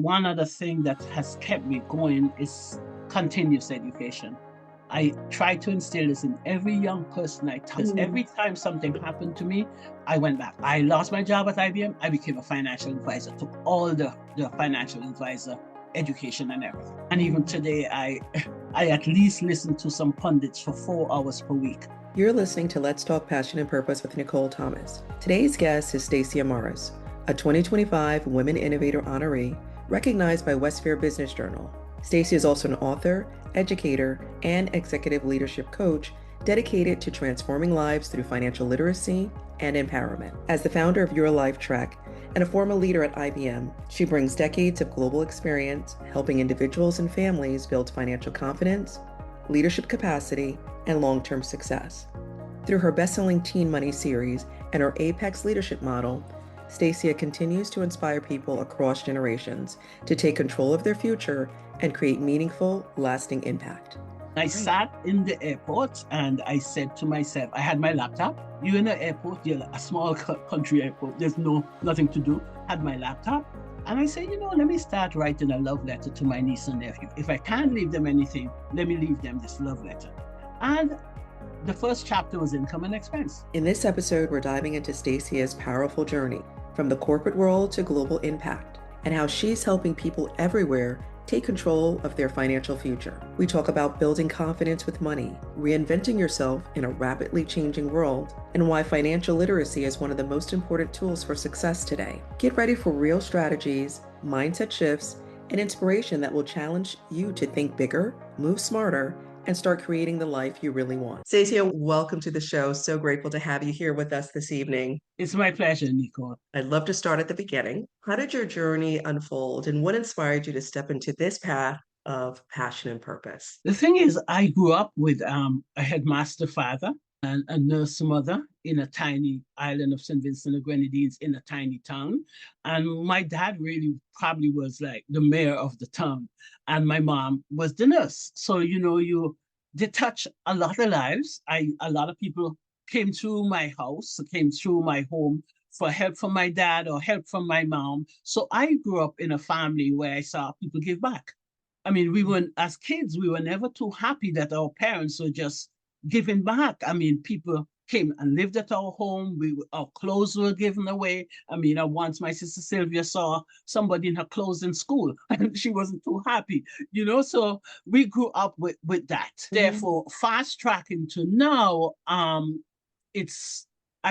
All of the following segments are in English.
One other thing that has kept me going is continuous education. I try to instill this in every young person I touch. Mm. Every time something happened to me, I went back. I lost my job at IBM. I became a financial advisor, took all the financial advisor education and everything. And even today, I at least listen to some pundits for 4 hours per week. You're listening to Let's Talk Passion and Purpose with Nicole Thomas. Today's guest is Stacia Morris, a 2025 Women Innovator honoree recognized by Westfair Business Journal. Stacia is also an author, educator, and executive leadership coach dedicated to transforming lives through financial literacy and empowerment. As the founder of Your Life Track and a former leader at IBM, she brings decades of global experience helping individuals and families build financial confidence, leadership capacity, and long-term success. Through her best-selling Teen Money series and her Apex leadership model, Stacia continues to inspire people across generations to take control of their future and create meaningful, lasting impact. I sat in the airport and I said to myself, I had my laptop. You're in the airport, you're a small country airport, there's nothing to do. Had my laptop. And I said, let me start writing a love letter to my niece and nephew. If I can't leave them anything, let me leave them this love letter. And the first chapter was income and expense. In this episode, we're diving into Stacia's powerful journey from the corporate world to global impact and how she's helping people everywhere take control of their financial future. We talk about building confidence with money, reinventing yourself in a rapidly changing world, and why financial literacy is one of the most important tools for success today. Get ready for real strategies, mindset shifts, and inspiration that will challenge you to think bigger, move smarter, and start creating the life you really want. Stacia, welcome to the show. So grateful to have you here with us this evening. It's my pleasure, Nicole. I'd love to start at the beginning. How did your journey unfold and what inspired you to step into this path of passion and purpose? The thing is, I grew up with a headmaster father and a nurse mother in a tiny island of St. Vincent and Grenadines in a tiny town. And my dad really probably was like the mayor of the town. And my mom was the nurse. So, they touch a lot of lives. A lot of people came through my house, came through my home for help from my dad or help from my mom. So I grew up in a family where I saw people give back. I mean, as kids, we were never too happy that our parents were just giving back. I mean, people came and lived at our home. Our clothes were given away. I mean, once my sister Sylvia saw somebody in her clothes in school and she wasn't too happy, so we grew up with that. Mm-hmm. Therefore, fast tracking to now, I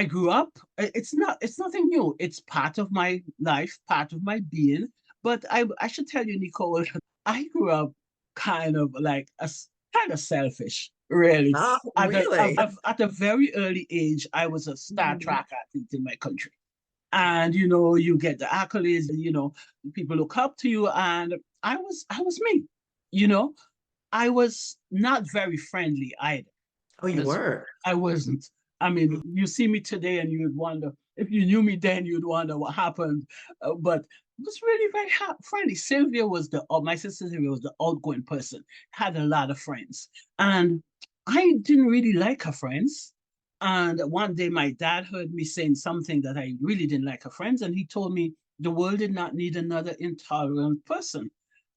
grew up, it's nothing new. It's part of my life, part of my being. But I should tell you, Nicole, I grew up kind of selfish, really. Oh, really? At a very early age, I was a star track athlete in my country. And, you get the accolades, people look up to you. And I was me, I was not very friendly either. Oh, you were? I wasn't. I mean, you see me today and you would wonder, if you knew me then, you'd wonder what happened. But it was really very friendly. Sylvia was my sister Sylvia was the outgoing person, had a lot of friends. And I didn't really like her friends. And one day my dad heard me saying something that I really didn't like her friends. And he told me the world did not need another intolerant person.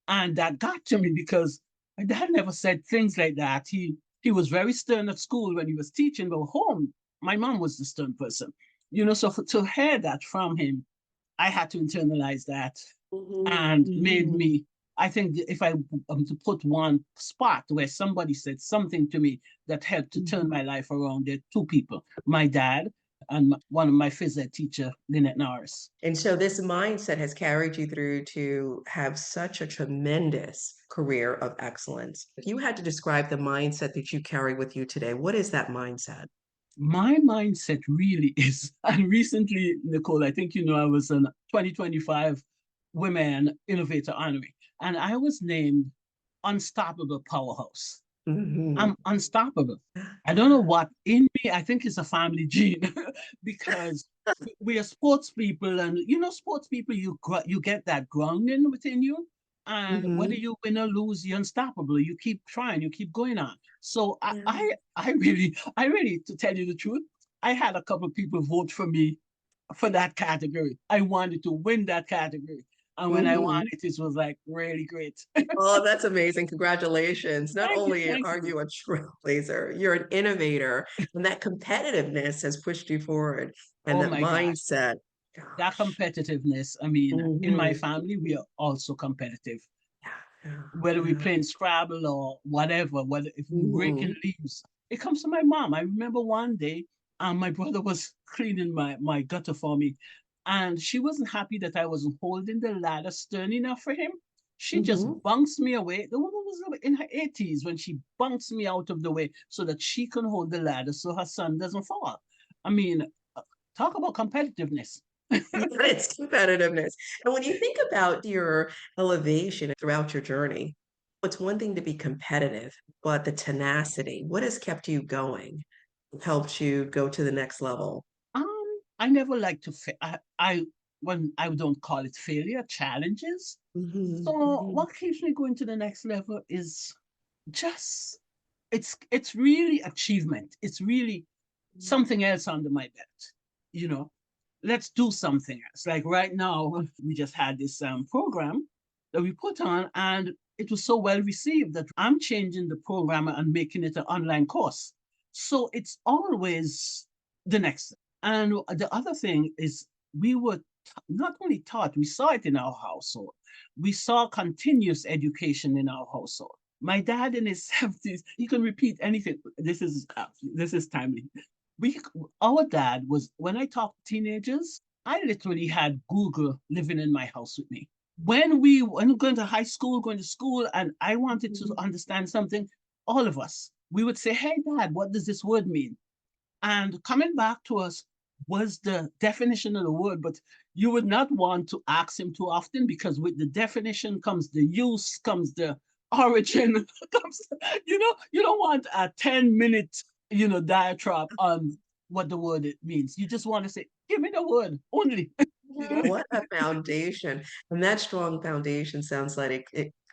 And that got to me because my dad never said things like that. He was very stern at school when he was teaching, but home, my mom was the stern person. So to hear that from him, I had to internalize that and made me, I think if I to put one spot where somebody said something to me that helped to turn my life around, there are two people, my dad and one of my phys ed teacher, Lynette Norris. And so this mindset has carried you through to have such a tremendous career of excellence. If you had to describe the mindset that you carry with you today, what is that mindset? My mindset really is, and recently, Nicole, I think I was a 2025 Women Innovator honoree, and I was named Unstoppable Powerhouse. I'm unstoppable. I don't know what in me, I think it's a family gene because we are sports people, and sports people, you get that grounding within you. And whether you win or lose, you're unstoppable. You keep trying, you keep going on. So I really, to tell you the truth, I had a couple of people vote for me for that category. I wanted to win that category. And when I won Mhm. it, it was like really great. Oh, that's amazing. Congratulations. Not Thank you, only thank are you. you a trailblazer, you're an innovator, and that competitiveness has pushed you forward, and Oh that my gosh. mindset. That Gosh. competitiveness, I mean, in my Mhm. family, we are also competitive. Yeah, yeah, Whether we yeah. playing Scrabble or whatever, whether if we breaking Mhm. leaves, it comes to my mom. I remember one day, my brother was cleaning my gutter for me, and she wasn't happy that I wasn't holding the ladder stern enough for him. She just Mhm. bunks me away. The woman was in her 80s when she bunks me out of the way so that she can hold the ladder so her son doesn't fall. I mean, talk about competitiveness. It's competitiveness. And when you think about your elevation throughout your journey, it's one thing to be competitive, but the tenacity, what has kept you going, helped you go to the next level? I never like to I when I don't call it failure, challenges. Mhm, So mhm, what keeps me going to the next level is just it's really achievement. It's really something else under my belt. You know, let's do something else. Like right now, we just had this program that we put on, and it was so well received that I'm changing the program and making it an online course. So it's always the next. And the other thing is, we were not only taught, we saw it in our household. We saw continuous education in our household. My dad in his 70s, he can repeat anything. This is timely. We our dad was when I talk to teenagers, I literally had Google living in my house with me. When going to high school, going to school, and I wanted to mhm. understand something, all of us, we would say, "Hey dad, what does this word mean?" And coming back to us was the definition of the word, but you would not want to ask him too often because with the definition comes the use, comes the origin, comes, you don't want a 10-minute, diatribe on what the word it means. You just want to say, give me the word only, you know? What a foundation. And that strong foundation sounds like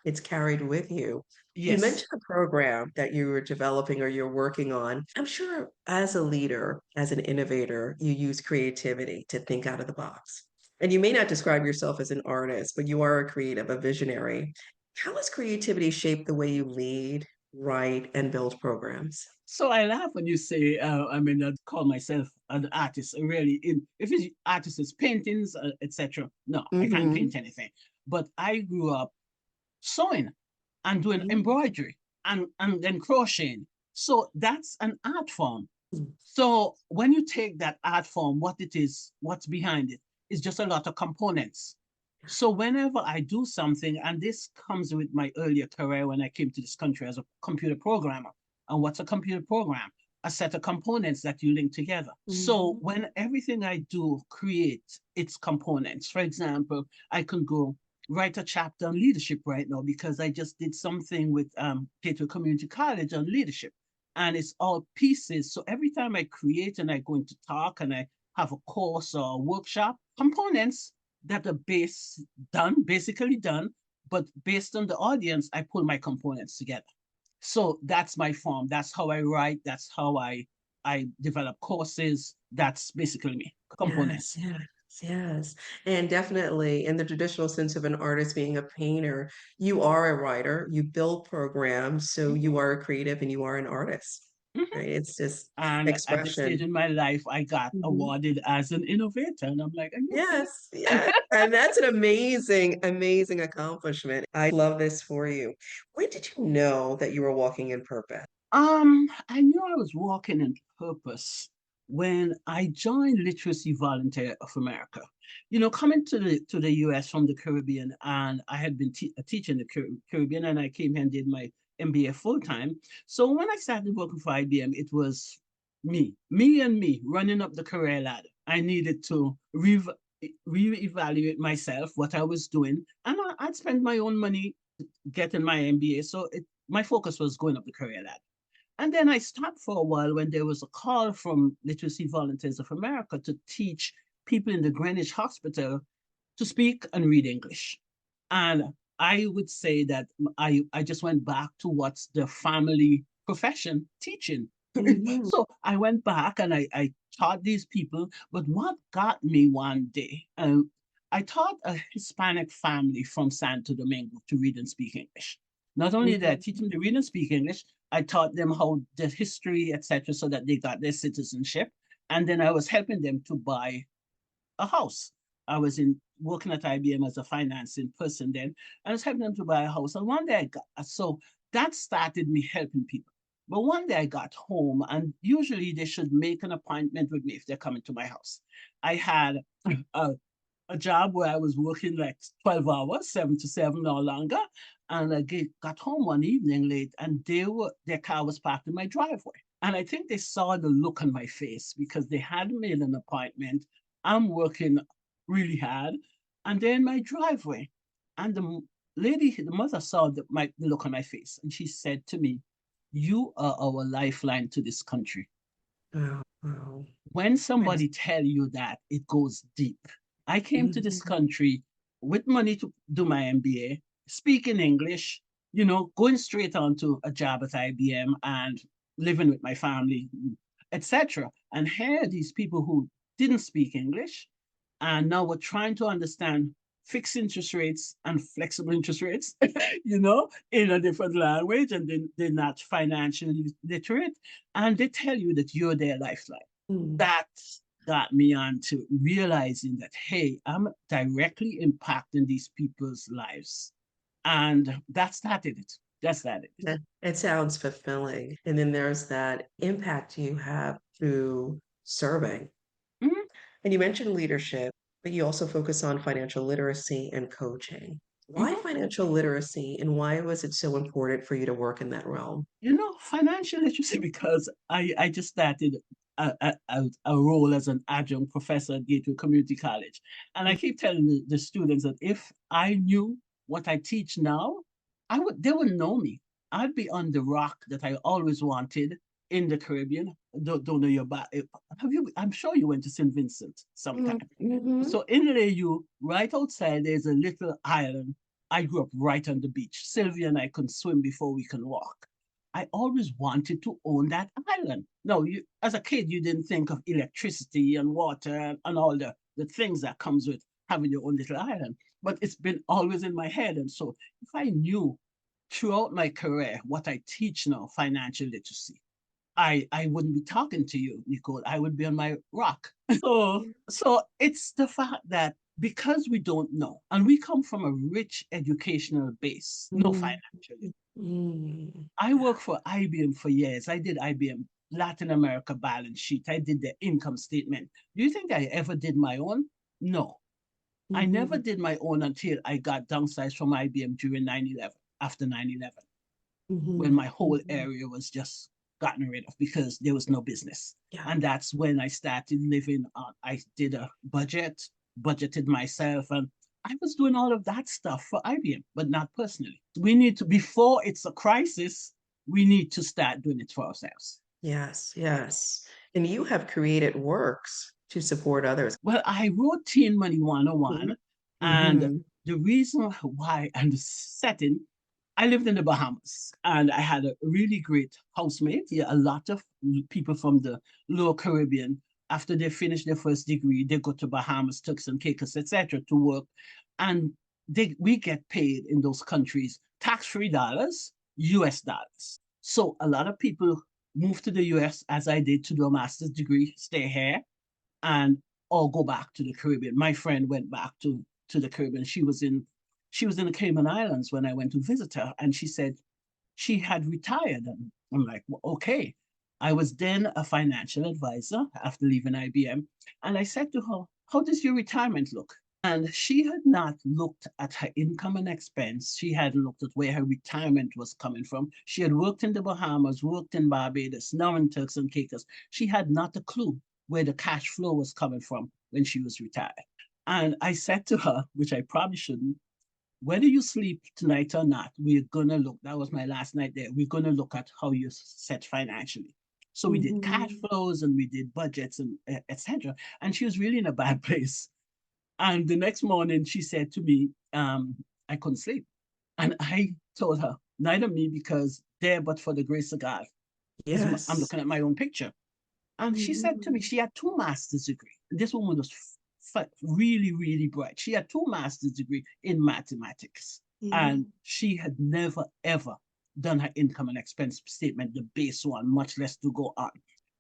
it's carried with you. You Yes. mentioned a program that you were developing or you're working on. I'm sure as a leader, as an innovator, you use creativity to think out of the box. And you may not describe yourself as an artist, but you are a creative, a visionary. How has creativity shaped the way you lead, write, and build programs? So I laugh when you say, I mean, I call myself an artist. Really, if it's artist is paintings, etc. No, I can't Hmm. paint anything. But I grew up sewing and doing embroidery and then crocheting. So that's an art form. So when you take that art form, what it is, what's behind it, is just a lot of components. So whenever I do something, and this comes with my earlier career when I came to this country as a computer programmer. And what's a computer program? A set of components that you link together. So Hmm. when everything I do create its components, for example, I can go write a chapter on leadership right now because I just did something with Gateway Community College on leadership, and it's all pieces. So every time I create and I go into talk and I have a course or a workshop, components that are basically done, but based on the audience, I pull my components together. So that's my form. That's how I write. That's how I develop courses. That's basically me. Yes, Components. yes, yes. And definitely in the traditional sense of an artist being a painter, you are a writer, you build programs, so Mhm, you are a creative and you are an artist, mhm. right? It's just And at this stage expression. in my life, I got Mhm. awarded as an innovator, and I'm like, are you Yes, kidding? yes. And that's an amazing, amazing accomplishment. I love this for you. When did you know that you were walking in purpose? I knew I was walking in purpose when I joined Literacy Volunteer of America. Coming to the US from the Caribbean, and I had been teaching the Caribbean, and I came here and did my MBA full time. So when I started working for IBM, it was me running up the career ladder. I needed to reevaluate myself, what I was doing, and I'd spend my own money getting my MBA. So my focus was going up the career ladder. And then I stopped for a while when there was a call from Literacy Volunteers of America to teach people in the Greenwich Hospital to speak and read English. And I would say that I just went back to what's the family profession teaching. Mhm. So I went back and I taught these people. But what got me one day, I taught a Hispanic family from Santo Domingo to read and speak English. Not only did I Mhm. teach them to read and speak English, I taught them how the history, etc., so that they got their citizenship. And then I was helping them to buy a house. I was in working at IBM as a financing person then. I was helping them to buy a house. And one day I got so that started me helping people. But one day I got home, and usually they should make an appointment with me if they're coming to my house. I had a, a job where I was working like 12 hours, 7 to 7 or longer. And I got home one evening late, and their car was parked in my driveway. And I think they saw the look on my face because they had made an appointment. I'm working really hard, and they're in my driveway. And the mother saw the look on my face, and she said to me, "You are our lifeline to this country." Wow. Wow. When Yes. somebody tell you that, it goes deep. I came to this Mhm. country with money to do my MBA, speaking English, going straight on to a job at IBM and living with my family, etc. And here are these people who didn't speak English and now we're trying to understand fixed interest rates and flexible interest rates, in a different language, and then they're not financially literate, and they tell you that you're their lifeline. Mm. That got me on to realizing that, hey, I'm directly impacting these people's lives. And that started it. That started it. Yeah, it sounds fulfilling. And then there's that impact you have through serving. Mhm, And you mentioned leadership, but you also focus on financial literacy and coaching. Why mhm. financial literacy and why was it so important for you to work in that realm? Financial literacy, because I just started a role as an adjunct professor at Gateway Community College. And I keep telling the students that if I knew what I teach now, they wouldn't know me. I'd be on the rock that I always wanted in the Caribbean. Don't know your back. Have you? I'm sure you went to St. Vincent sometime. Mm-hmm. So in LAU, right outside, there's a little island. I grew up right on the beach. Sylvia and I can swim before we can walk. I always wanted to own that island. No, as a kid, you didn't think of electricity and water and all the things that comes with having your own little island. But it's been always in my head. And so if I knew throughout my career what I teach now, financial literacy, I wouldn't be talking to you, Nicole. I would be on my rock. So it's the fact that because we don't know, and we come from a rich educational base, no financially. Mm-hmm. I worked for IBM for years. I did IBM Latin America balance sheet. I did the income statement. Do you think I ever did my own? No. I never Mm-hmm. did my own until I got downsized from IBM during 9/11, after 9/11, when Mm-hmm. my whole area was just gotten rid of because there was no business. Yeah. And that's when I started living on, I did a budgeted myself, and I was doing all of that stuff for IBM, but not personally. We need to, before it's a crisis, we need to start doing it for ourselves. Yes, yes. And you have created works to support others. Well, I wrote Teen Money 101, and Mm-hmm. the reason why and the setting, I lived in the Bahamas and I had a really great housemate. Yeah, a lot of people from the lower Caribbean, after they finish their first degree, they go to Bahamas, Turks and Caicos, etc., to work. And we get paid in those countries tax-free dollars, US dollars. So a lot of people move to the US, as I did, to do a master's degree, stay here, and or go back to the Caribbean. My friend went back to the Caribbean. She was in the Cayman Islands when I went to visit her, and she said she had retired. And I'm like, well, okay. I was then a financial advisor after leaving IBM, and I said to her, "How does your retirement look?" And she had not looked at her income and expense. She hadn't looked at where her retirement was coming from. She had worked in the Bahamas, worked in Barbados, now in Turks and Caicos. She had not a clue where the cash flow was coming from when she was retired. And I said to her, which I probably shouldn't, whether you sleep tonight or not, we're gonna look. That was my last night there. We're gonna look at how you're set financially. So we did cash Mm-hmm. flows and we did budgets and etc. And she was really in a bad place. And the next morning, she said to me, I couldn't sleep. And I told her, neither me, because there, but for the grace of God, as I'm Yes. looking at my own picture. And she said to me, Mhm. she had two master's degrees. This woman was really, really bright. She had 2 master's degree in mathematics, and she had never, ever done her income and expense statement, the base one, much less to go on.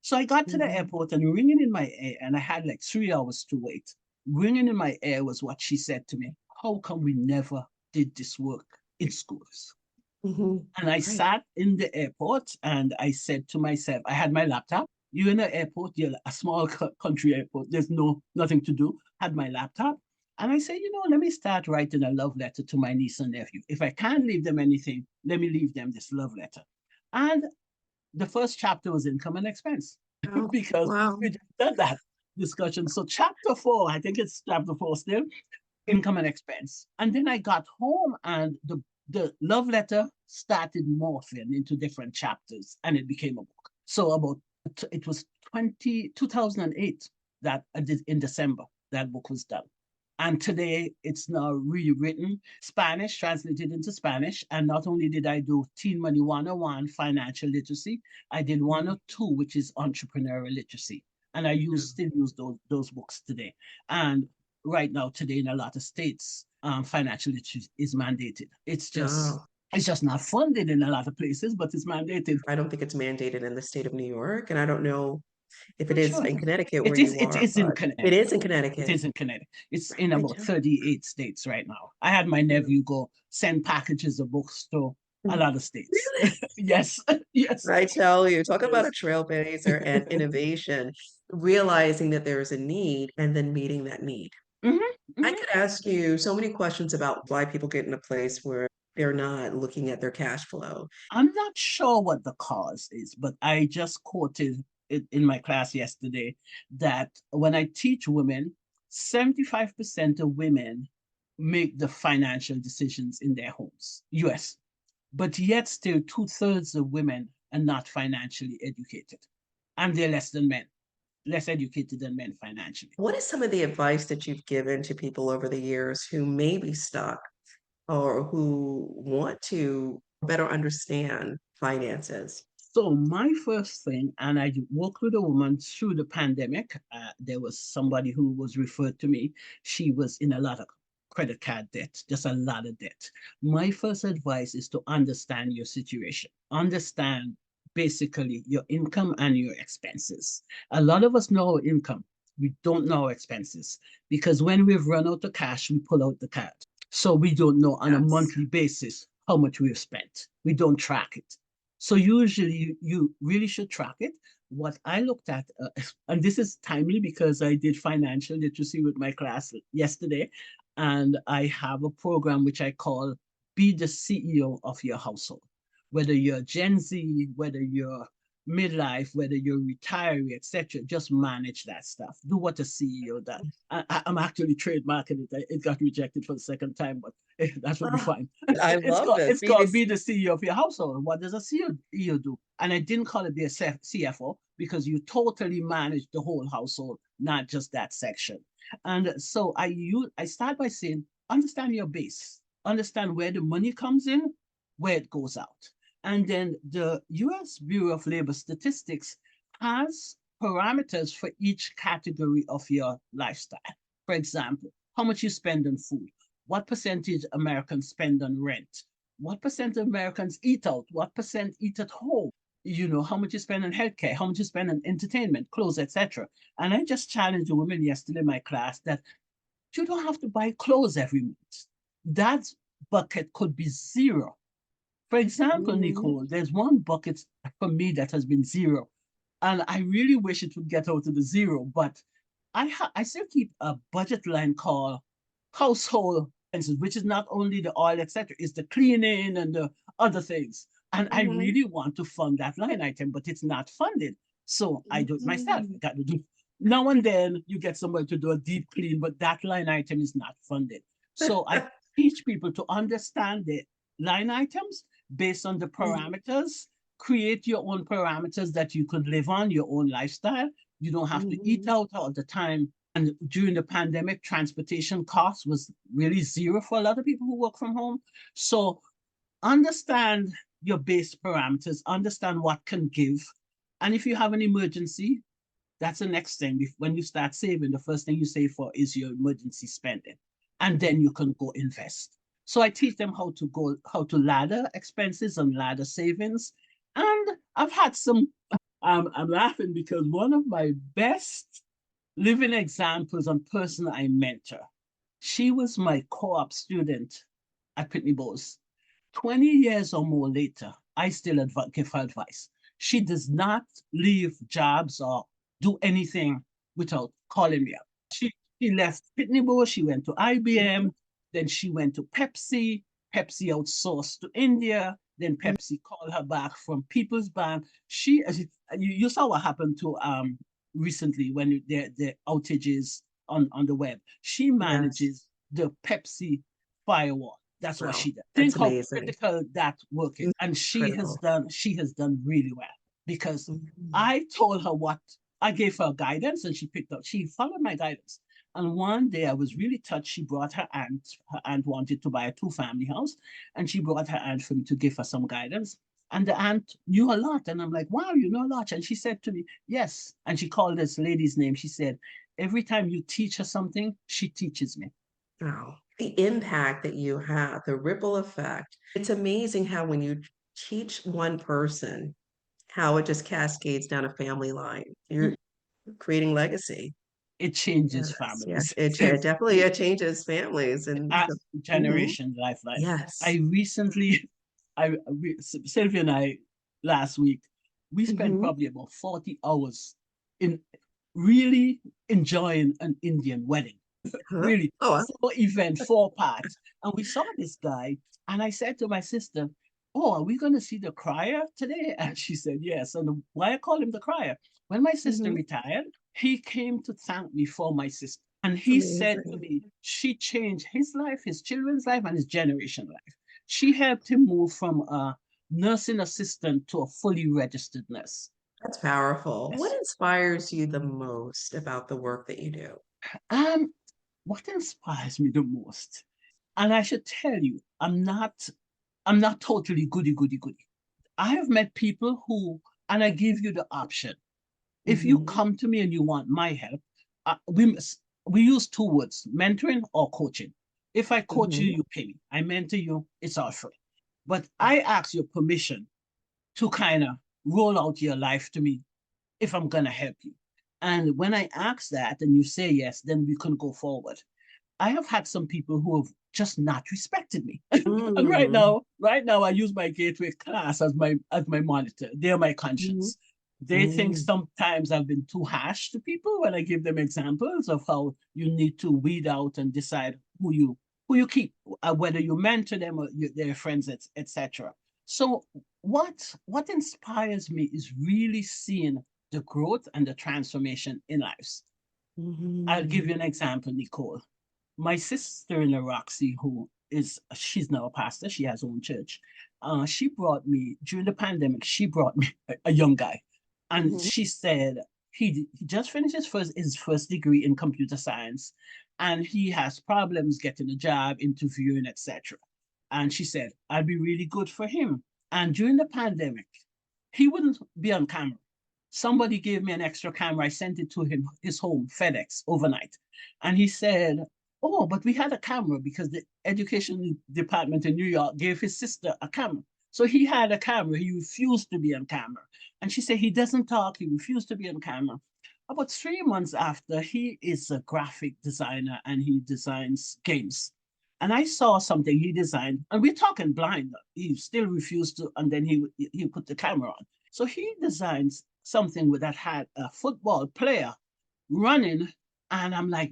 So I got to the airport and ringing in my ear, and I had like 3 hours to wait. Ringing in my ear was what she said to me. How come we never did this work in schools? And I Right. sat in the airport and I said to myself, I had my laptop. You're in an airport, you're a small country airport. There's nothing to do. Had my laptop. And I said, let me start writing a love letter to my niece and nephew. If I can't leave them anything, let me leave them this love letter. And the first chapter was income and expense Oh, because wow. we just done that discussion. So chapter 4, I think it's chapter 4 still, income and expense. And then I got home and the love letter started morphing into different chapters and it became a book. So it was 2008 that I did in December, that book was done. And today it's now rewritten, Spanish, translated into Spanish. And not only did I do Teen Money 101, financial literacy, I did 102, which is entrepreneurial literacy. And I still use those books today. And right now, today in a lot of states, financial literacy is mandated. It's just not funded in a lot of places, but it's mandated. I don't think it's mandated in the state of New York, and I don't know if it I'm is sure in Connecticut where it is. you It are, is in but it Connecticut. is in It Connecticut. is in Connecticut. It's in I about 38 states right now. I had my nephew go send packages of books to a lot of states. Really? Yes, yes, I tell you, talk about a yes. trailblazer and innovation, realizing that there is a need and then meeting that need. Mhm, I mhm. could ask you so many questions about why people get in a place where they're not looking at their cash flow. I'm not sure what the cause is, but I just quoted it in my class yesterday that when I teach women, 75% of women make the financial decisions in their homes, US, but yet still 2/3 of women are not financially educated. And they're less educated than men financially. What is some of the advice that you've given to people over the years who may be stuck or who want to better understand finances? So my first thing, and I worked with a woman through the pandemic. There was somebody who was referred to me. She was in a lot of credit card debt, just a lot of debt. My first advice is to understand your situation. Understand basically your income and your expenses. A lot of us know our income. We don't know our expenses because when we've run out of cash, we pull out the card. So we don't know on a Yes. monthly basis how much we've spent. We don't track it. So usually you really should track it. What I looked at, and this is timely because I did financial literacy with my class yesterday, and I have a program which I call Be the CEO of Your Household. Whether you're Gen Z, whether you're midlife, whether you're retiree, etc., just manage that stuff. Do what a CEO does. I'm actually trademarking it. It got rejected for the second time, but that would be Oh, fine. I it's love called this. it's called be the CEO of your household. What does a CEO do? And I didn't call it be a CFO because you totally manage the whole household, not just that section. And so I start by saying, understand your base, understand where the money comes in, where it goes out. And then the US Bureau of Labor Statistics has parameters for each category of your lifestyle. For example, how much you spend on food, what percentage Americans spend on rent, what percent of Americans eat out, what percent eat at home, how much you spend on healthcare, how much you spend on entertainment, clothes, etc. And I just challenged a woman yesterday in my class that you don't have to buy clothes every month. That bucket could be zero. For example, Mhm. Nicole, there's one bucket for me that has been zero. And I really wish it would get out of the zero, but I still keep a budget line called household expenses, which is not only the oil, etc., it's the cleaning and the other things. And I Mhm. really want to fund that line item, but it's not funded. So I do it myself. I Mhm. got to do now and then you get somebody to do a deep clean, but that line item is not funded. So I teach people to understand the line items based on the parameters. Create your own parameters that you could live on, your own lifestyle. You don't have to eat Mhm. out all the time. And during the pandemic, transportation costs was really zero for a lot of people who work from home. So understand your base parameters, understand what can give. And if you have an emergency, That's the next thing. When you start saving, the first thing you save for is your emergency spending. And then you can go invest. So I teach them how to ladder expenses and ladder savings. And I've had some, I'm laughing because one of my best living examples and person I mentor, she was my co-op student at Pitney Bowes. 20 years or more later, I still give her advice. She does not leave jobs or do anything without calling me up. She left Pitney Bowes, she went to IBM, then she went to Pepsi. Pepsi outsourced to India. Then Pepsi called her back from People's Bank. You saw what happened to recently when the outages on the web. She manages the Pepsi firewall. That's what Wow, she does. that's Think how amazing. critical that work is. And Critical. she has done really well because Mhm. I told her what I gave her guidance and she picked up. She followed my guidance. And one day I was really touched. She brought her aunt. Her aunt wanted to buy a two-family house, and she brought her aunt for me to give her some guidance. And the aunt knew a lot. And I'm like, wow, you know a lot. And she said to me, yes. And she called this lady's name. She said, every time you teach her something, she teaches me. Wow. The impact that you have, the ripple effect. It's amazing how when you teach one person, how it just cascades down a family line. You're creating legacy. It changes Yes, yes. families. Definitely it changes families and Ask mhm. Generation Lifeline. Yes. I recently, Sylvia and I last week, we spent Mhm. probably about 40 hours in really enjoying an Indian wedding. Huh? Really, Oh, wow. four event, four parts. And we saw this guy, and I said to my sister, oh, are we going to see the crier today? And she said, yes. And why I call him the crier? When my sister Mhm. retired, he came to thank me for my sister. And he said to Amazing. me, she changed his life, his children's life, and his generation life. She helped him move from a nursing assistant to a fully registered nurse. That's powerful. What Yes. inspires you the most about the work that you do? Um, what inspires me the most? And I should tell you, I'm not totally goody goody goody. I have met people who, and I give you the option. If you Mhm. come to me and you want my help, we use two words: mentoring or coaching. If I coach you, Mhm. you pay me. I mentor you, it's all free. But I ask your permission to kind of roll out your life to me if I'm gonna help you. And when I ask that and you say yes, then we can go forward. I have had some people who have just not respected me. And Mm. right now, I use my gateway class as my monitor. They're my Mhm. conscience. They think Mm. sometimes I've been too harsh to people when I give them examples of how you need to weed out and decide who you keep, whether you mentor them or their friends, etc. So what inspires me is really seeing the growth and the transformation in lives. I'll give Mhm. you an example, Nicole. My sister in law Roxy, she's now a pastor, she has her own church. She brought me during the pandemic. She brought me a young guy, and Mhm. she said he just finished his first degree in computer science, and he has problems getting a job, interviewing, etc. And she said I'd be really good for him. And during the pandemic, he wouldn't be on camera. Somebody gave me an extra camera. I sent it to him, his home, FedEx, overnight. And he said, oh, but we had a camera because the education department in New York gave his sister a camera. So he had a camera. He refused to be on camera. And she said he doesn't talk. He refused to be on camera. About 3 months after, he is a graphic designer and he designs games. And I saw something he designed, and we're talking blind. He still refused to, and then he put the camera on. So he designs something that had a football player running. And I'm like,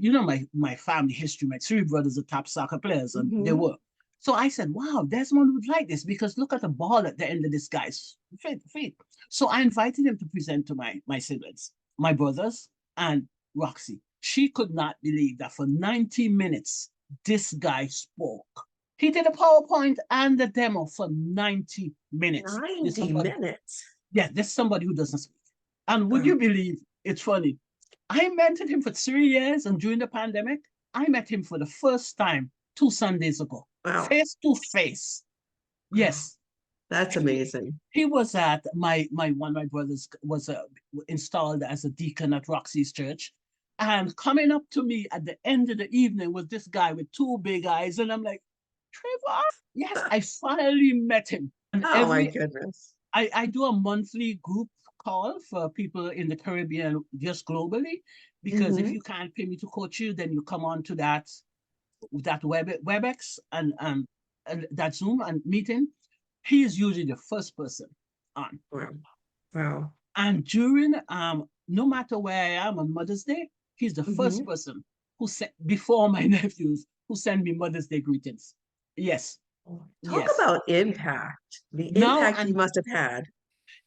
my family history, my three brothers are top soccer players, and they Mhm. were. So I said, wow, Desmond would like this because look at the ball at the end of this guy's feet. So I invited him to present to my siblings, my brothers, and Roxy. She could not believe that for 90 minutes, this guy spoke. He did a PowerPoint and the demo for 90 minutes. There's 90 somebody, minutes. yeah, there's somebody who doesn't speak. And would Oh, you believe it's funny? I mentored him for 3 years, and during the pandemic, I met him for the first time 2 Sundays ago, wow. face to face. Wow. Yes. That's amazing. He was at my one of my brothers was installed as a deacon at Roxy's church. And coming up to me at the end of the evening was this guy with two big eyes. And I'm like, Trevor? Yes, I finally met him. And Oh my goodness. I do a monthly group call for people in the Caribbean, just globally, because if Hmm. you can't pay me to coach you, then you come on to that WebEx and that Zoom and meeting. He is usually the first person on. Wow. Wow. And during no matter where I am on Mother's Day, he's the first Hmm. person who sent before my nephews who send me Mother's Day greetings. Yes, Talk yes. about impact, the Now impact he and must have had.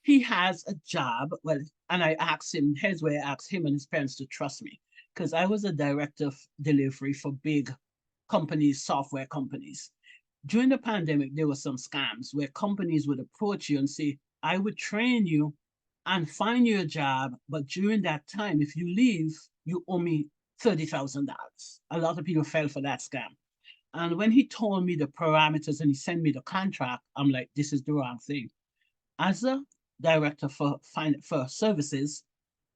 he has a job. Well, and I asked him, here's where I asked him and his parents to trust me. Because I was a director of delivery for big companies, software companies. During the pandemic, there were some scams where companies would approach you and say, I would train you and find you a job, but during that time, if you leave, you owe me $30,000. A lot of people fell for that scam. And when he told me the parameters and he sent me the contract, I'm like, this is the wrong thing. As a director for services,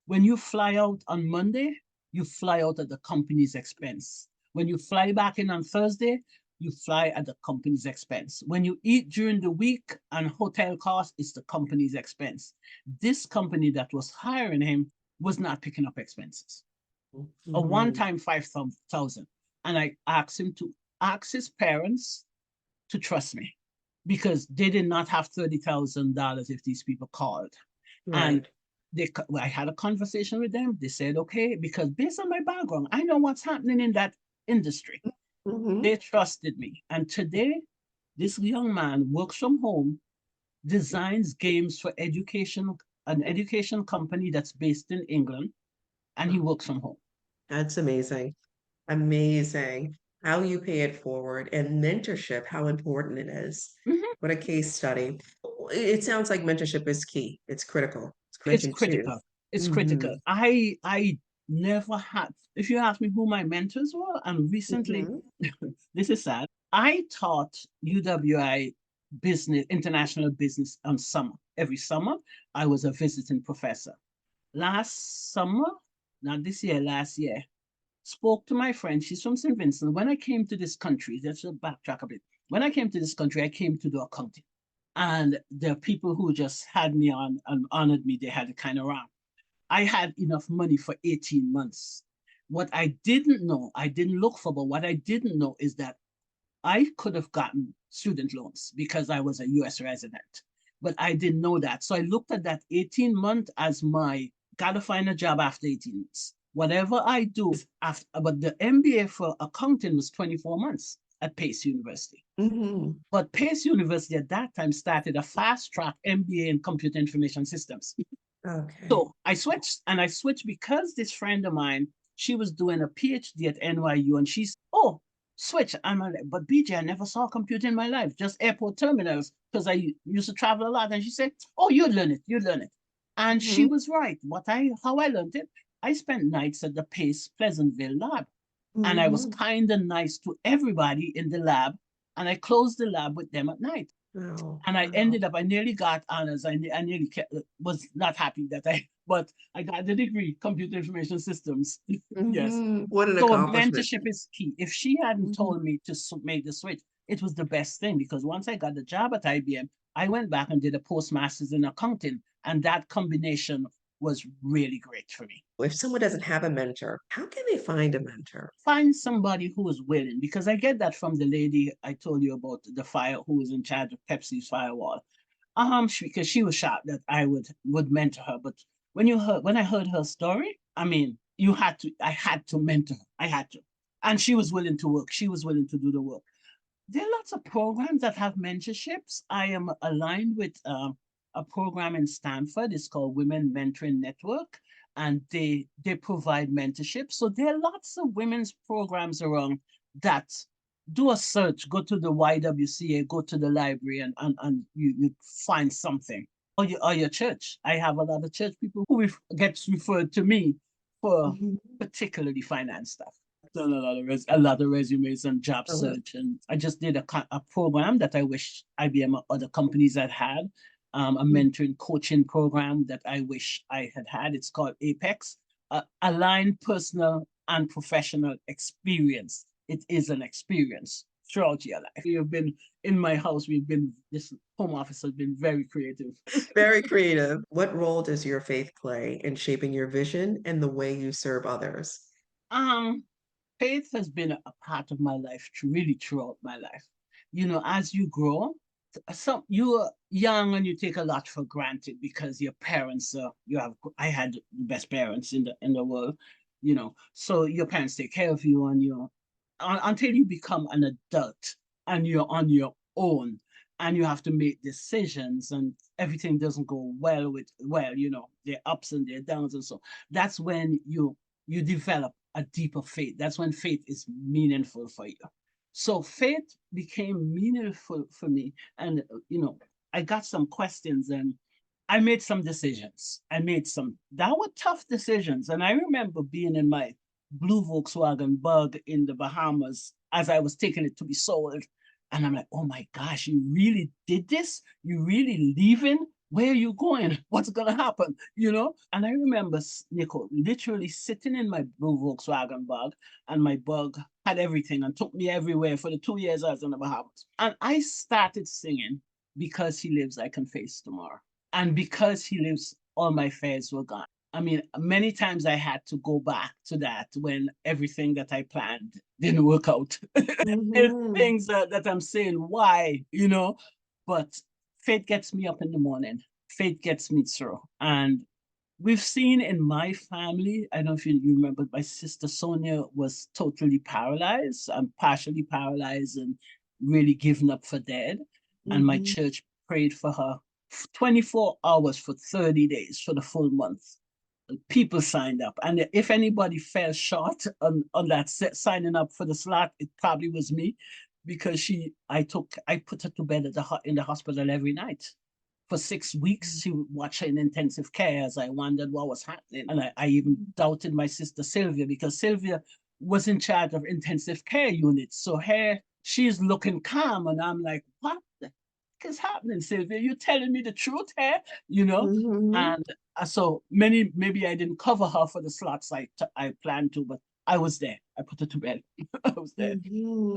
when you fly out on Monday, you fly out at the company's expense. When you fly back in on Thursday, you fly at the company's expense. When you eat during the week and hotel costs, it's the company's expense. This company that was hiring him was not picking up expenses. A Hmm. one-time 5,000. And I asked him to ask his parents to trust me because they did not have $30,000 if these people called. And Right. I had a conversation with them. They said, okay, because based on my background, I know what's happening in that industry. Hmm. They trusted me. And today, this young man works from home, designs games for an education company that's based in England, and he works from home. That's amazing. Amazing. How you pay it forward and mentorship, how important it is. Mhm. What a case study. It sounds like mentorship is key. It's critical. It's It's mentioned too. critical. It's Hmm. critical. I never had, if you ask me who my mentors were, and recently, Hmm. this is sad. I taught UWI business, international business on summer. Every summer, I was a visiting professor. Last summer, not this year, last year, spoke to my friend. She's from St. Vincent. When I came to this country, let's just backtrack a bit. When I came to this country, I came to do accounting. And the people who just had me on and honored me, they had it kind of wrong. I had enough money for 18 months. What I didn't know, I didn't look for, but what I didn't know is that I could have gotten student loans because I was a US resident. But I didn't know that. So I looked at that 18-month as my gotta find a job after 18 months. Whatever I do after, but the MBA for accounting was 24 months at Pace University. Hmm. But Pace University at that time started a fast track MBA in computer information systems. Okay. So I switched because this friend of mine, she was doing a PhD at NYU and she's, oh, switch. I'm like, but BJ, I never saw a computer in my life, just airport terminals because I used to travel a lot. And she said, oh, you'd learn it. And she Hmm. was right. How I learned it, I spent nights at the Pace Pleasantville lab and I was Hmm. kind and nice to everybody in the lab. And I closed the lab with them at night. Wow. And Wow. I nearly got honors. I nearly was not happy but I got the degree, computer information systems. Yes. Hmm. What an So accomplishment. mentorship is key. If she hadn't Mhm. told me to make the switch, it was the best thing because once I got the job at IBM, I went back and did a postmaster's in accounting. And that combination was really great for me. If someone doesn't have a mentor, how can they find a mentor? Find somebody who is willing because I get that from the lady I told you about the fire who was in charge of Pepsi's firewall. Because she was shocked that I would mentor her. But when I heard her story, I mean, I had to mentor her. I had to. And she was willing to work. She was willing to do the work. There are lots of programs that have mentorships. I am aligned with a program in Stanford. It's called Women Mentoring Network, and they provide mentorship. So there are lots of women's programs around that. Do a search, go to the YWCA, go to the library, and you find something. Or your church. I have a lot of church people who gets referred to me for Mhm. particularly finance stuff. done a lot of resumes and job Oh, search, and I just did a program that I wish IBM or other companies had. A mentoring coaching program that I wish I had had. It's called Apex, Aligned Personal and Professional Experience. It is an experience throughout your life. We have been in my house. This home office has been very creative. very creative. What role does your faith play in shaping your vision and the way you serve others? Um, Faith has been a part of my life, really throughout my life. As you grow, you're young and you take a lot for granted because your parents, I had the best parents in the world, so your parents take care of you, and until you become an adult and you're on your own and you have to make decisions and everything doesn't go their ups and their downs, and so that's when you develop a deeper faith. That's when faith is meaningful for you. So faith became meaningful for me. And, I got some questions and I made some decisions. That were tough decisions. And I remember being in my blue Volkswagen Bug in the Bahamas as I was taking it to be sold. And I'm like, oh my gosh, you really did this? You really leaving? Where are you going? What's going to happen? And I remember, Nicole, literally sitting in my blue Volkswagen Bug, and my bug had everything and took me everywhere for the 2 years I was in the Bahamas. And I started singing, Because He Lives, I Can Face Tomorrow. And because He lives, all my fears were gone. I mean, many times I had to go back to that when everything that I planned didn't work out. Things that I'm saying, why, but faith gets me up in the morning. Faith gets me through. And we've seen in my family, I don't know if you remember, my sister Sonia was totally paralyzed and partially paralyzed and really given up for dead. And my church prayed for her 24 hours for 30 days for the full month. People signed up. And if anybody fell short on that signing up for the slot, it probably was me, because I put her to bed in the hospital every night. For 6 weeks, she would watch her in intensive care as I wondered what was happening. And I even doubted my sister Sylvia, because Sylvia was in charge of intensive care units. So she's looking calm, and I'm like, what the heck is happening, Sylvia? You're telling me the truth here, And so maybe I didn't cover her for the slots I planned to, but I was there. I put her to bed. I was there.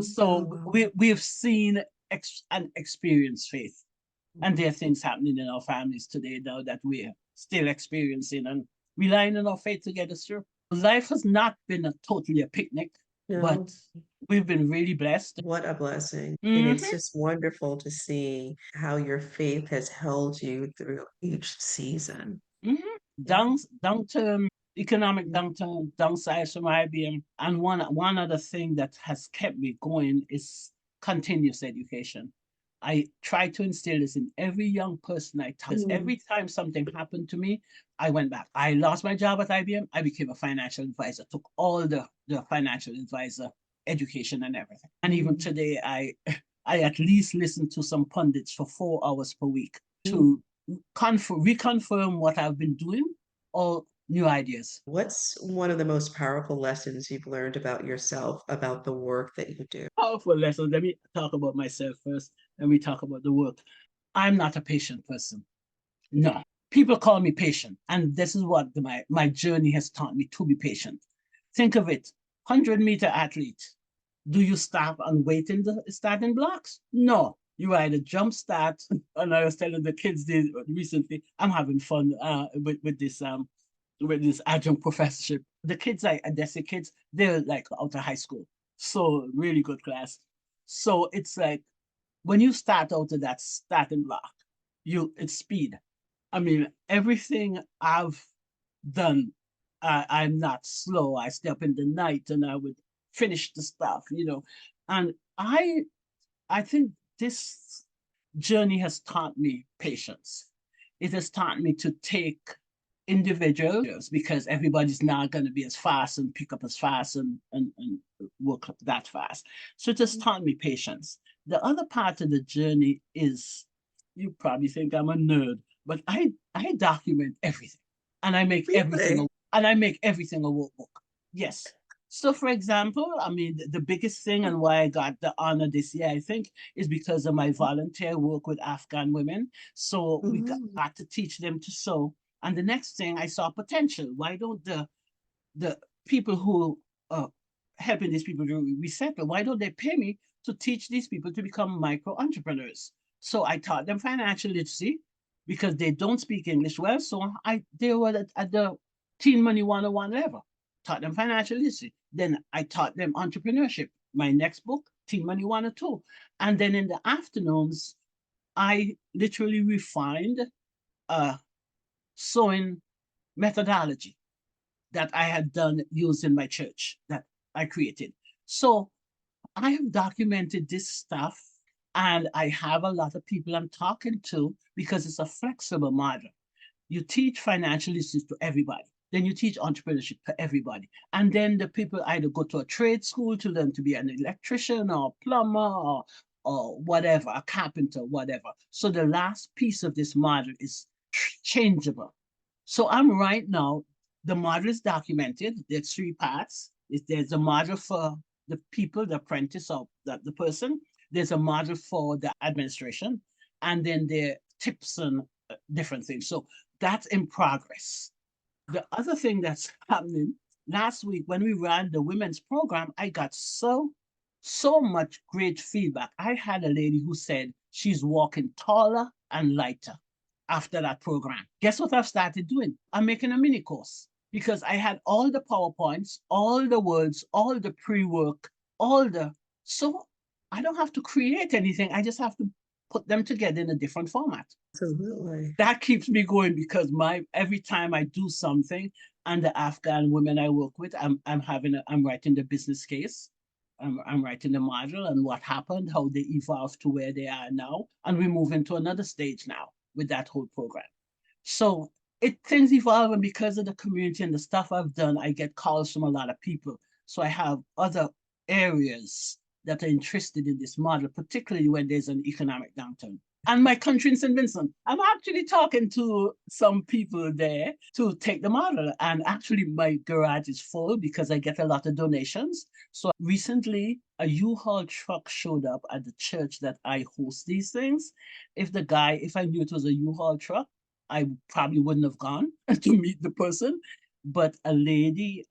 So we have seen and experienced faith. And there are things happening in our families today now that we're still experiencing and relying on our faith to get us through. Life has not been totally a picnic, but we've been really blessed. What a blessing. And it's just wonderful to see how your faith has held you through each season. Downturn, economic downturn, downsize from IBM. And one other thing that has kept me going is continuous education. I try to instill this in every young person I touch. Every time something happened to me, I went back. I lost my job at IBM. I became a financial advisor, took all the financial advisor education and everything. And even today, I at least listen to some pundits for 4 hours per week to reconfirm what I've been doing or new ideas. What's one of the most powerful lessons you've learned about yourself, about the work that you do? Powerful lessons. Let me talk about myself first, and we talk about the work. I'm not a patient person. No. People call me patient, and this is what my journey has taught me, to be patient. Think of it, 100-meter athlete. Do you stop and wait in the starting blocks? No. You either jump start, and I was telling the kids this recently, I'm having fun with this adjunct professorship. The kids, kids, they're like out of high school. So really good class. So it's like, when you start out of that starting block, it's speed. I mean, everything I've done, I'm not slow. I stay up in the night and I would finish the stuff, And I think this journey has taught me patience. It has taught me to take individuals, because everybody's not going to be as fast and pick up as fast and work that fast. So it has taught me patience. The other part of the journey is, you probably think I'm a nerd, but I document everything, and I make everything a workbook. Yes. So, for example, I mean, the biggest thing and why I got the honor this year, I think, is because of my volunteer work with Afghan women. So we Mhm. got to teach them to sew. And the next thing I saw potential. Why don't the people who are helping these people to resettle, why don't they pay me to teach these people to become micro entrepreneurs? So I taught them financial literacy because they don't speak English well. So they were at the Teen Money 101 level. Taught them financial literacy. Then I taught them entrepreneurship. My next book, Teen Money 102. And then in the afternoons, I literally refined a sewing methodology that I had done using my church that I created. So I have documented this stuff and I have a lot of people I'm talking to because it's a flexible model. You teach financial literacy to everybody. Then you teach entrepreneurship to everybody. And then the people either go to a trade school to learn to be an electrician or plumber or whatever, a carpenter, whatever. So the last piece of this model is changeable. So I'm right now, the model is documented. There's three parts. There's a model for the people, the apprentice or the person. There's a model for the administration. And then there are tips and different things. So that's in progress. The other thing that's happening last week when we ran the women's program, I got so much great feedback. I had a lady who said she's walking taller and lighter after that program. Guess what I've started doing? I'm making a mini course because I had all the PowerPoints, all the words, all the pre-work, all the so I don't have to create anything. I just have to put them together in a different format. Absolutely. That keeps me going because my every time I do something and the Afghan women I work with, I'm writing the business case. I'm writing the model and what happened, how they evolved to where they are now. And we move into another stage now with that whole program. So things evolve, and because of the community and the stuff I've done, I get calls from a lot of people. So I have other areas that are interested in this model, particularly when there's an economic downturn. And my country in St. Vincent, I'm actually talking to some people there to take the model. And actually, my garage is full because I get a lot of donations. So recently, a U-Haul truck showed up at the church that I host these things. If I knew it was a U-Haul truck, I probably wouldn't have gone to meet the person. But a lady,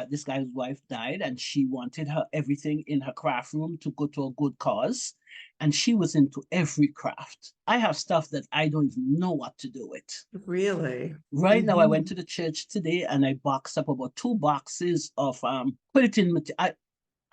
this guy's wife died, and she wanted her everything in her craft room to go to a good cause, and she was into every craft. I have stuff that I don't even know what to do with. Really? Right now, I went Mhm. to the church today, and I boxed up about 2 boxes of quilting material.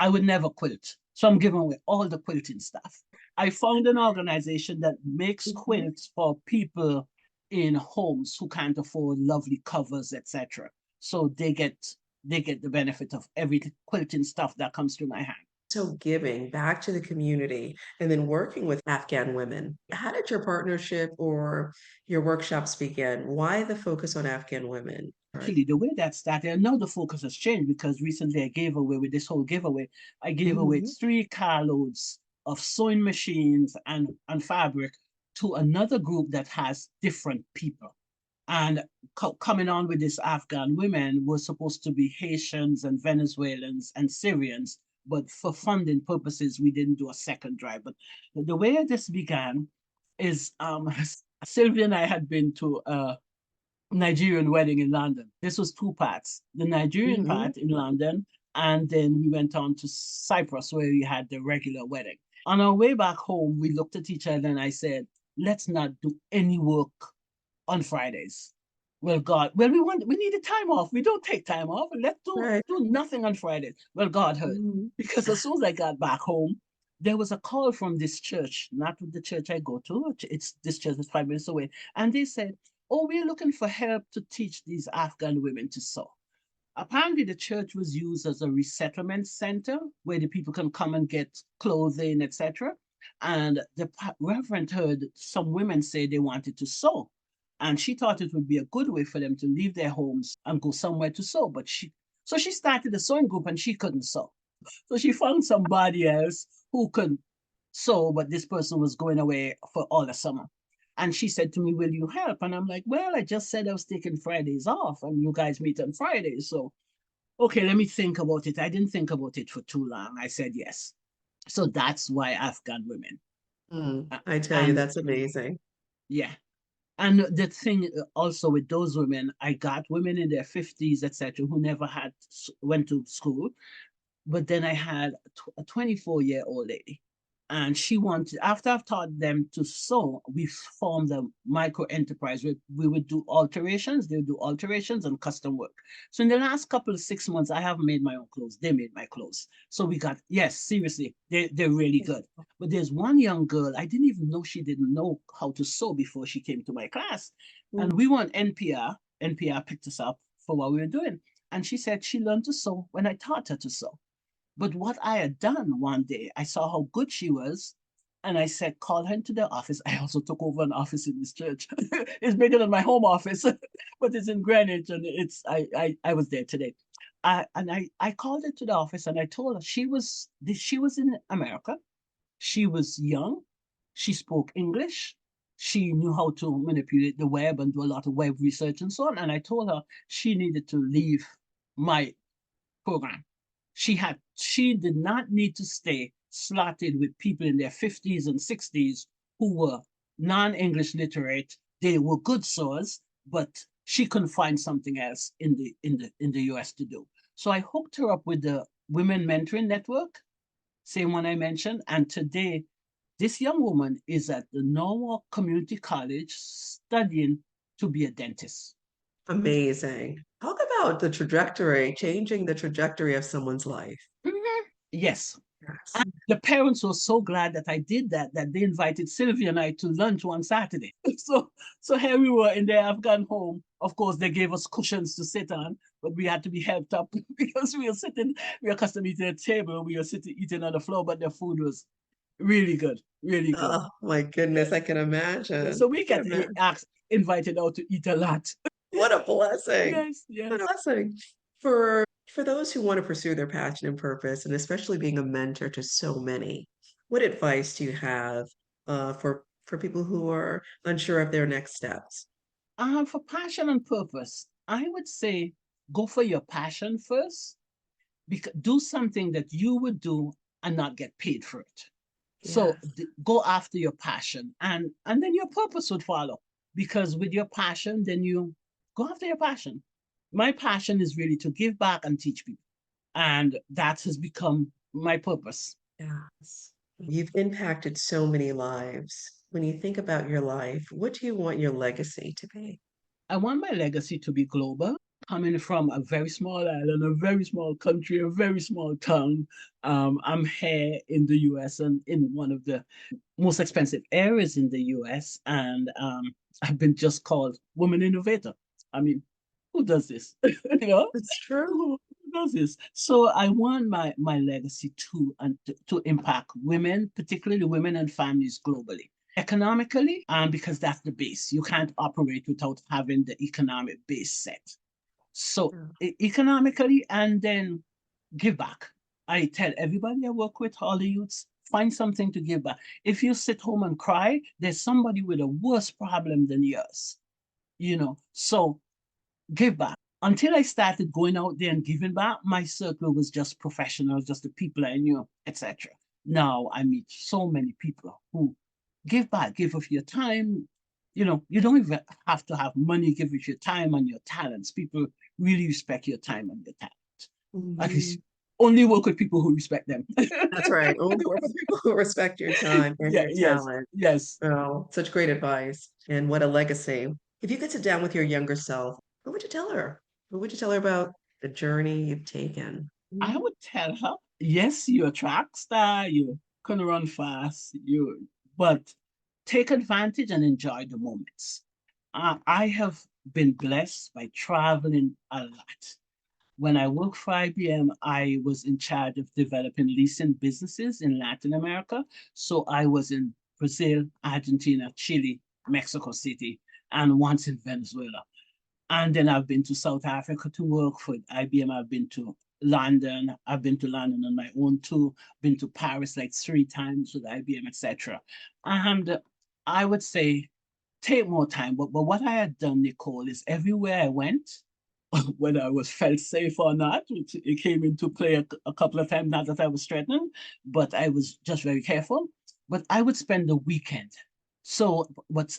I would never quilt, so I'm giving away all the quilting stuff. I found an organization that makes Mhm. quilts for people in homes who can't afford lovely covers, etc. So they get the benefit of every quilting stuff that comes through my hand. So giving back to the community and then working with Afghan women. How did your partnership or your workshops begin? Why the focus on Afghan women? Right. Actually, the way that started, and now the focus has changed because recently I gave away with this whole giveaway, I gave away Mhm. 3 carloads of sewing machines and fabric to another group that has different people. And coming on with this Afghan women were supposed to be Haitians and Venezuelans and Syrians, but for funding purposes, we didn't do a second drive. But the way this began is Sylvia and I had been to a Nigerian wedding in London. This was 2 parts, the Nigerian Mhm. part in London, and then we went on to Cyprus where we had the regular wedding. On our way back home, we looked at each other and I said, let's not do any work on Fridays. Well, God, we needed time off. We don't take time off. Let's Right. do nothing on Fridays. Well, God heard. Mhm. Because as soon as I got back home, there was a call from this church, not the church I go to. It's this church is 5 minutes away. And they said, oh, we're looking for help to teach these Afghan women to sew. Apparently, the church was used as a resettlement center where the people can come and get clothing, etc. And the reverend heard some women say they wanted to sew. And she thought it would be a good way for them to leave their homes and go somewhere to sew. So she started a sewing group and she couldn't sew. So she found somebody else who could sew, but this person was going away for all the summer. And she said to me, will you help? And I'm like, well, I just said I was taking Fridays off and you guys meet on Fridays. So Okay, let me think about it. I didn't think about it for too long. I said yes. So that's why Afghan women. I tell you, And that's amazing. yeah. And the thing also with those women, I got women in their 50s, etc., who never had went to school. But then I had a 24-year-old lady, and she wanted, after I've taught them to sew, we formed a micro enterprise where we would do alterations, they would do alterations and custom work. So in the last couple of 6 months, I haven't made my own clothes. They made my clothes. So we got, yes, seriously, they're really good. But there's one young girl, I didn't even know she didn't know how to sew before she came to my class. And we were on NPR. NPR picked us up for what we were doing. And she said she learned to sew when I taught her to sew. But what I had done one day, I saw how good she was. And I said, call her into the office. I also took over an office in this church. It's bigger than my home office, but it's in Greenwich. And I was there today. I called her to the office and I told her she was in America. She was young. She spoke English. She knew how to manipulate the web and do a lot of web research and so on. And I told her she needed to leave my program. She did not need to stay slotted with people in their 50s and 60s who were non-English literate. They were good sewers, but she couldn't find something else in the US to do. So I hooked her up with the Women Mentoring Network, same one I mentioned. And today, this young woman is at the Norwalk Community College studying to be a dentist. Amazing. Talk about the trajectory, changing the trajectory of someone's life. Mhm. Yes. Yes. The parents were so glad that I did that they invited Sylvia and I to lunch one Saturday. So here we were in their Afghan home. Of course, they gave us cushions to sit on, but we had to be helped up because we were accustomed to eating at a table. We were sitting eating on the floor, but the food was really good, really good. Oh my goodness, Yes. I can imagine. So we I can get imagine. asked, invited out to eat a lot. What a blessing. Yes, What a yes. blessing. For those who want to pursue their passion and purpose, and especially being a mentor to so many, what advice do you have for people who are unsure of their next steps? For passion and purpose, I would say go for your passion first, do something that you would do and not get paid for it. So Yes. go after your passion, and then your purpose would follow. Because with your passion, then you go after your passion. My passion is really to give back and teach people, and that has become my purpose. Yes. You've impacted so many lives. When you think about your life, what do you want your legacy to be? I want my legacy to be global. Coming from a very small island, a very small country, a very small town. I'm here in the US and in one of the most expensive areas in the US. And I've been just called Women Innovator. I mean, who does this? you know, It's true. who does this? So I want my legacy to impact women, particularly women and families globally. Economically, because that's the base. You can't operate without having the economic base set. So Yeah. economically, and then give back. I tell everybody I work with, all the youths, find something to give back. If you sit home and cry, there's somebody with a worse problem than yours. So give back. Until I started going out there and giving back, my circle was just professionals, just the people I knew, etc. Now I meet so many people who give back, give of your time. You don't even have to have money, give of your time and your talents. People really respect your time and your talent. At Mhm. least only work with people who respect them. That's right. Only work with people who respect your time and Yeah, your yes, talent. yes. Oh, such great advice. And what a legacy. If you could sit down with your younger self, what would you tell her? What would you tell her about the journey you've taken? I would tell her, yes, you're a track star, you can run fast, but take advantage and enjoy the moments. I have been blessed by traveling a lot. When I worked for IBM, I was in charge of developing leasing businesses in Latin America. So I was in Brazil, Argentina, Chile, Mexico City, and once in Venezuela. And then I've been to South Africa to work for IBM. I've been to London. I've been to London on my own too. Been to Paris like 3 times with IBM, etc. And I would say take more time. But what I had done, Nicole, is everywhere I went, whether I was felt safe or not, which it came into play a couple of times, not that I was threatened, but I was just very careful. But I would spend the weekend. So,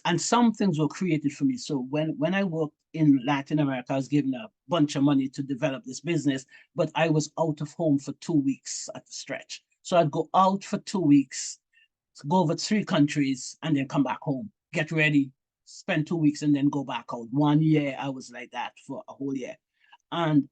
and some things were created for me. So when I worked in Latin America, I was given a bunch of money to develop this business, but I was out of home for 2 weeks at the stretch. So I'd go out for 2 weeks, go over 3 countries, and then come back home, get ready, spend 2 weeks, and then go back out. 1 year, I was like that for a whole year. And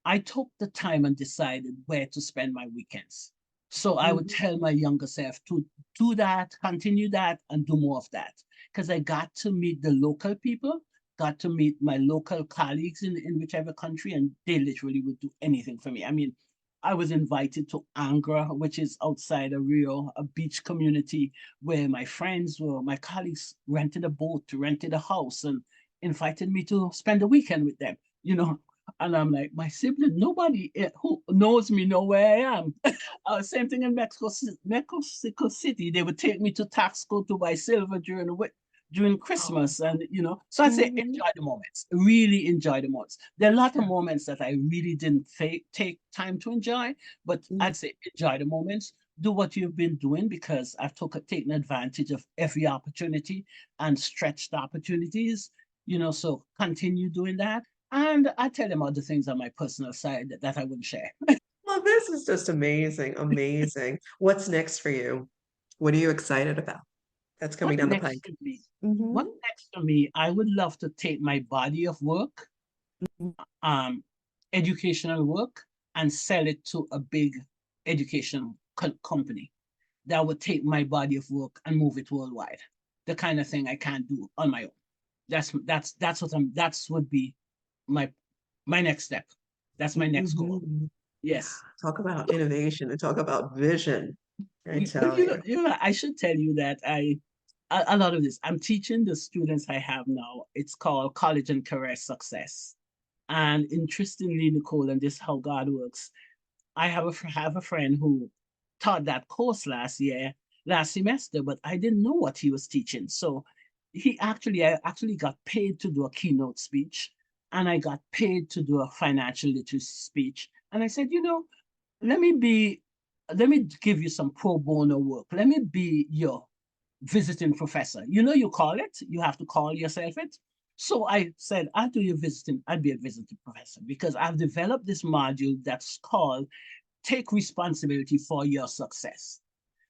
I took the time and decided where to spend my weekends. So I would tell my younger self to do that, continue that, and do more of that. Because I got to meet the local people, got to meet my local colleagues in whichever country, and they literally would do anything for me. I mean, I was invited to Angra, which is outside of Rio, a beach community where my colleagues rented a boat, rented a house, and invited me to spend the weekend with them, you know. And I'm like, my sibling, nobody who knows me know where I am. Same thing in Mexico City. They would take me to Taxco to buy silver during Oh. Christmas, and So I say Mhm. enjoy the moments. Really enjoy the moments. There are a lot of moments that I really didn't take time to enjoy, but Mhm. I'd say enjoy the moments. Do what you've been doing because I've taken advantage of every opportunity and stretched opportunities. So continue doing that. And I tell them other things on my personal side that I wouldn't share. Well, this is just amazing, amazing. What's next for you? What are you excited about that's What coming down the next pike? for me? Mhm. What next for me? I would love to take my body of work, um, educational work, and sell it to a big education company that would take my body of work and move it worldwide. The kind of thing I can't do on my own. That's would be my my next step. That's my next goal. Mhm. Yeah, Yes. talk about innovation and talk about vision, I But tell you. I should tell you that a lot of this, I'm teaching the students I have now. It's called College and Career Success. And interestingly, Nicole, and this is how God works. I have a friend who taught that course last semester, but I didn't know what he was teaching. So I actually got paid to do a keynote speech, and I got paid to do a financial literacy speech. And I said, let me be, let me give you some pro bono work. Let me be your visiting professor. You call it, you have to call yourself it. So I said, I'll be a visiting professor because I've developed this module that's called Take Responsibility for Your Success.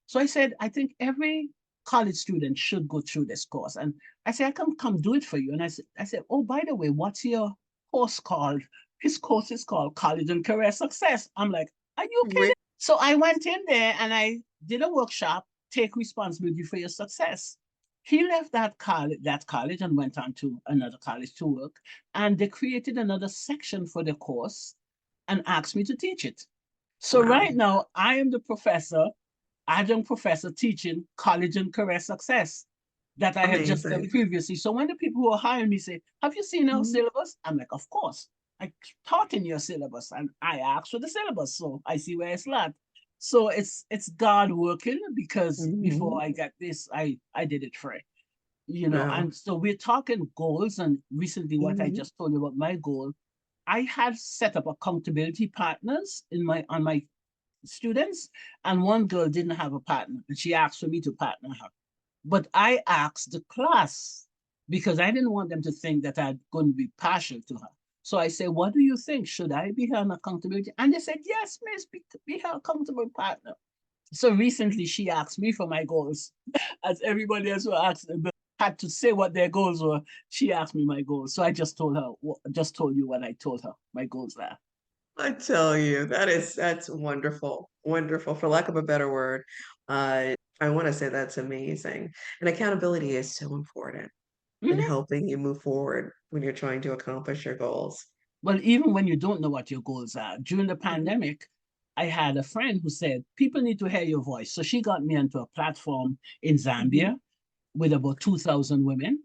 So I said, I think every college student should go through this course. And I said, I can come do it for you. And I said, oh, by the way, what's your course called? His course is called College and Career Success. I'm like, are you Wait, kidding? So I went in there and I did a workshop, Take Responsibility for Your Success. He left that college and went on to another college to work. And they created another section for the course and asked me to teach it. So wow, right now, I am the adjunct professor teaching college and career success that I had just done amazing. previously. So when the people who are hiring me say, have you seen our Mhm. syllabus? I'm like, of course. I taught in your syllabus and I asked for the syllabus. So I see where it's at. So it's God working because before Mhm. I got this, I did it free. Wow. And so we're talking goals. And recently, what I Mhm. just told you about my goal, I had set up accountability partners on my students, and one girl didn't have a partner, and she asked for me to partner her. But I asked the class because I didn't want them to think that I'm going to be partial to her. So I said, "What do you think? Should I be her accountability?" And they said, "Yes, miss, be her accountable partner." So recently, she asked me for my goals, as everybody else who asked had to say what their goals were. She asked me my goals, so I just told you what I told her my goals are. I tell you, that's wonderful, wonderful, for lack of a better word. I want to say that's amazing. And accountability is so important in Mhm. helping you move forward when you're trying to accomplish your goals. Well, even when you don't know what your goals are, during the Mhm. pandemic, I had a friend who said, people need to hear your voice. So she got me onto a platform in Mhm. Zambia with about 2,000 women.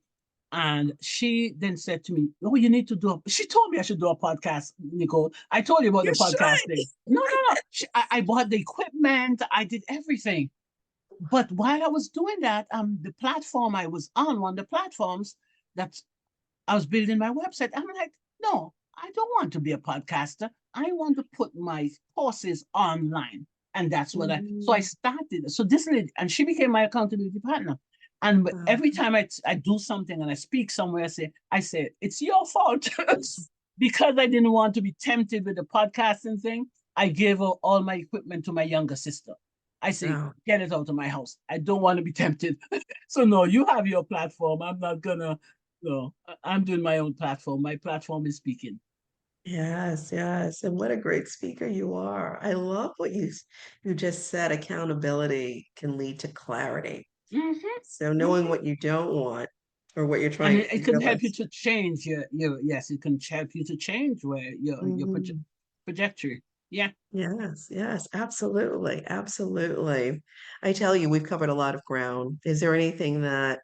And she then said to me, oh, you need to she told me I should do a podcast, Nicole. I told you about the You podcast should. thing. No, no, no. I bought the equipment. I did everything. But while I was doing that, the platform I was on, one of the platforms that I was building my website. I'm like, no, I don't want to be a podcaster. I want to put my courses online. And that's what so I Mhm. started. So this lady, and she became my accountability partner. And Wow. every time I do something and I speak somewhere, I say, it's your fault. Because I didn't want to be tempted with the podcasting thing, I gave her all my equipment to my younger sister. I say, Wow. get it out of my house. I don't want to be tempted. So no, you have your platform. I'm not gonna, no, I'm doing my own platform. My platform is speaking. Yes, yes. And what a great speaker you are. I love what you just said. Accountability can lead to clarity. Mm-hmm, So knowing mm-hmm. what you don't want or what you're And trying it, to it can help you realize. to change your yes, it can help you to change where your Mhm. trajectory. Yeah. Yes, yes, absolutely, absolutely. I tell you, we've covered a lot of ground. Is there anything that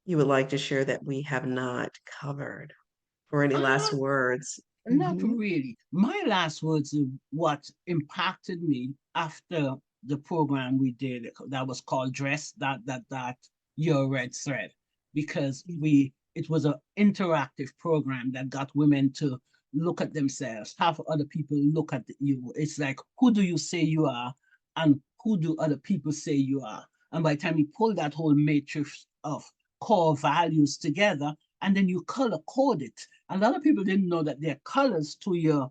you would like to share that we have not covered? Or any last Uh, words? Not Hmm. really. My last words of what impacted me after the program we did that was called Dress, that your red thread, because it was an interactive program that got women to look at themselves, have other people look at you. It's like, who do you say you are, and who do other people say you are? And by the time you pull that whole matrix of core values together, and then you color code it, a lot of people didn't know that there are colors to your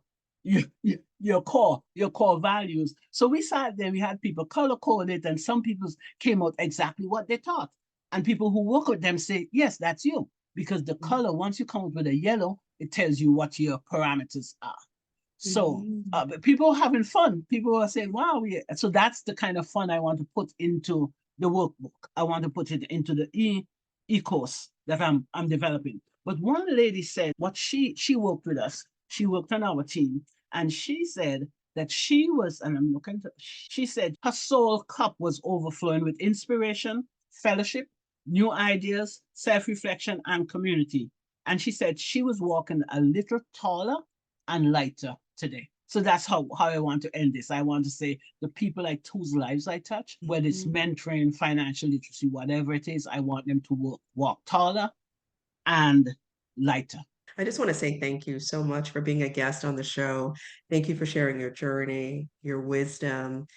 core values. So we sat there, we had people color code it, and some people came out exactly what they thought. And people who work with them say, yes, that's you. Because the color, once you come up with a yellow, it tells you what your parameters are. So Mhm. but people are having fun. People are saying, wow, so that's the kind of fun I want to put into the workbook. I want to put it into the e-course that I'm developing. But one lady said what she worked with us. She worked on our team, and she said that she was, and I'm looking to, she said her soul cup was overflowing with inspiration, fellowship, new ideas, self-reflection, and community. And she said she was walking a little taller and lighter today. So that's how I want to end this. I want to say the people whose lives I touch, whether it's Mhm. mentoring, financial literacy, whatever it is, I want them to walk taller and lighter. I just want to say thank you so much for being a guest on the show. Thank you for sharing your journey, your wisdom,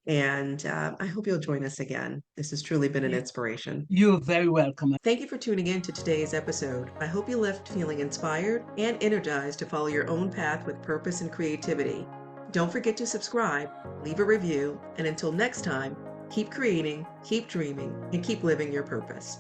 and I hope you'll join us again. This has truly been an inspiration. You're very welcome. Thank you for tuning in to today's episode. I hope you left feeling inspired and energized to follow your own path with purpose and creativity. Don't forget to subscribe, leave a review, and until next time, keep creating, keep dreaming, and keep living your purpose.